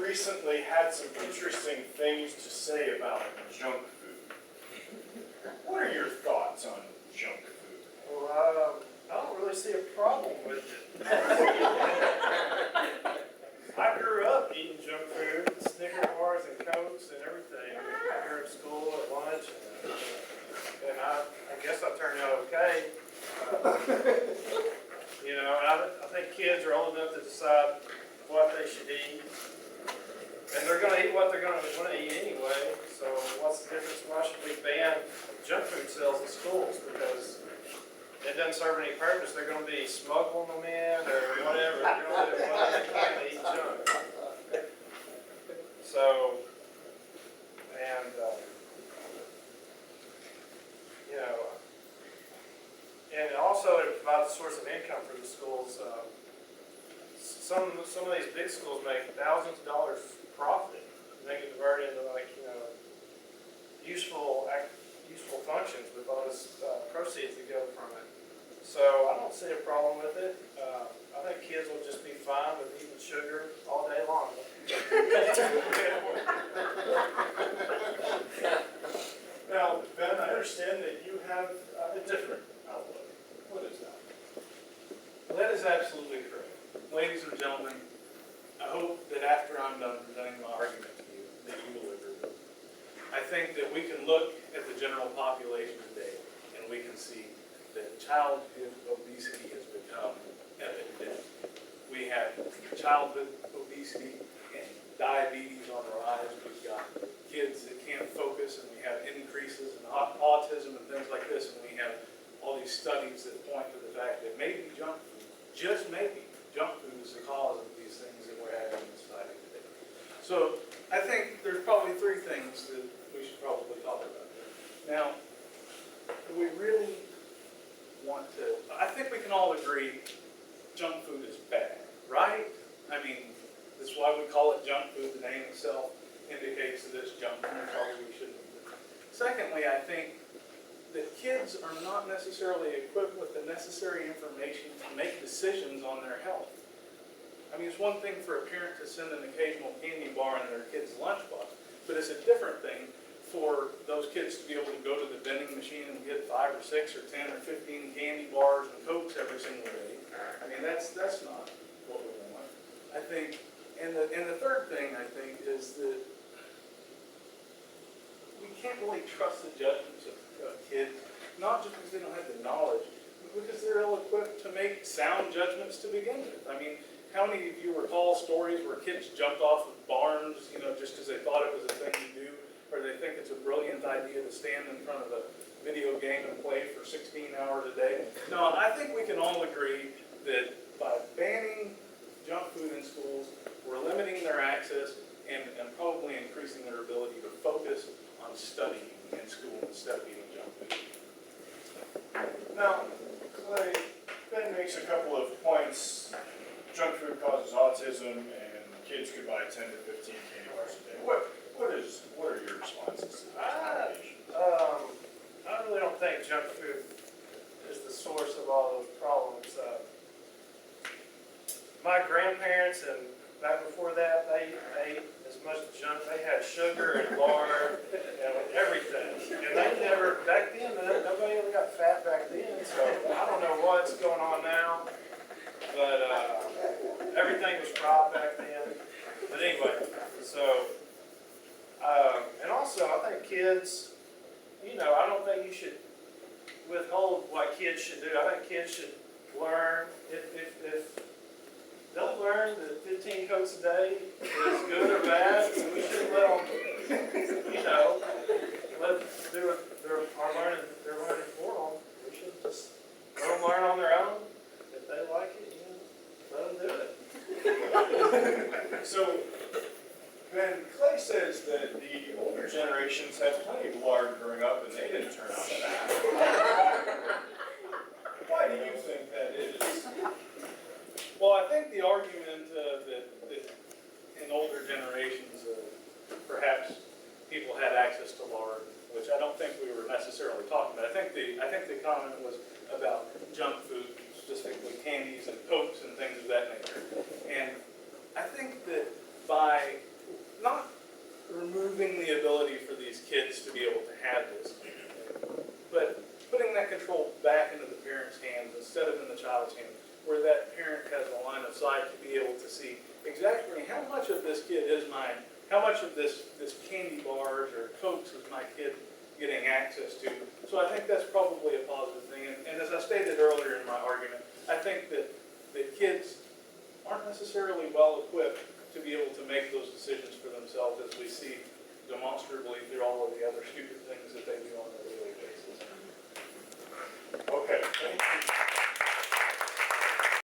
recently had some interesting things to say about junk food. What are your thoughts on junk food? Well, I don't really see a problem with it. I grew up eating junk food, Snicker bars and Cokes and everything here at school, at lunch, and I guess I turned out okay. You know, I think kids are old enough to decide what they should eat, and they're going to eat what they're going to eat anyway. So what's the difference? Why should we ban junk food sales in schools? Because it doesn't serve any purpose. They're going to be smuggling them in or whatever. They're going to do whatever they can to eat junk. So, and you know, and also it provides a source of income for the schools. Some of these big schools make thousands of dollars profit. They can convert into, like, you know, useful functions with all this proceeds that go from it. So I don't see a problem with it. I think kids will just be fine with eating sugar all day long. Now, Ben, I understand that you have a different outlook. What is that? Well, that is absolutely correct. Ladies and gentlemen, I hope that after I'm done presenting my argument to you, that you will agree with me. I think that we can look at the general population today, and we can see that childhood obesity has become an epidemic. We have childhood obesity and diabetes on the rise. We've got kids that can't focus, and we have increases in autism and things like this, and we have all these studies that point to the fact that maybe junk food, just maybe, junk food is the cause of these things that we're having in society today. So I think there's probably three things that we should probably talk about. Now, do we really want to, I think we can all agree junk food is bad, right? I mean, that's why we call it junk food. The name itself indicates that it's junk food, probably we shouldn't eat it. Secondly, I think that kids are not necessarily equipped with the necessary information to make decisions on their health. I mean, it's one thing for a parent to send an occasional candy bar in their kid's lunchbox, but it's a different thing for those kids to be able to go to the vending machine and get 5 or 6 or 10 or 15 candy bars and Cokes every single day. I mean, that's not what we want. I think, and the third thing I think is that we can't really trust the judgments of kids, not just because they don't have the knowledge, but because they're ill-equipped to make sound judgments to begin with. I mean, how many of you recall stories where kids jumped off of barns, you know, just because they thought it was a thing to do, or they think it's a brilliant idea to stand in front of a video game and play for 16 hours a day? No, I think we can all agree that by banning junk food in schools, we're limiting their access and probably increasing their ability to focus on studying in school instead of eating junk food. Now, Clay, Ben makes a couple of points. Junk food causes autism, and kids could buy 10 to 15 candy bars a day. What are your responses to that? I really don't think junk food is the source of all those problems. My grandparents and back before that, they ate as much junk. They had sugar and lard and everything. And they never, back then, nobody ever got fat back then. So I don't know what's going on now. But everything was fried back then. But anyway, so, and also I think kids, you know, I don't think you should withhold what kids should do. I think kids should learn, if they'll learn that 15 Cokes a day is good or bad, so we shouldn't let them, you know, they're learning for them. We should just let them learn on their own. If they like it, you know, let them do it. So, Ben, Clay says that the older generations had plenty of lard growing up and they didn't turn out fat. Why do you think that is? Well, I think the argument that in older generations, perhaps people had access to lard, which I don't think we were necessarily talking about. I think the comment was about junk food, specifically candies and Cokes and things of that nature. And I think that by to be able to have this. But putting that control back into the parent's hands instead of in the child's hands, where that parent has a line of sight to be able to see exactly how much of this kid is mine, how much of this candy bars or Cokes is my kid getting access to. So I think that's probably a positive thing. And as I stated earlier in my argument, I think that kids aren't necessarily well equipped to be able to make those decisions for themselves, as we see demonstrably through all of the other stupid things that they do on a daily basis. Okay, thank you.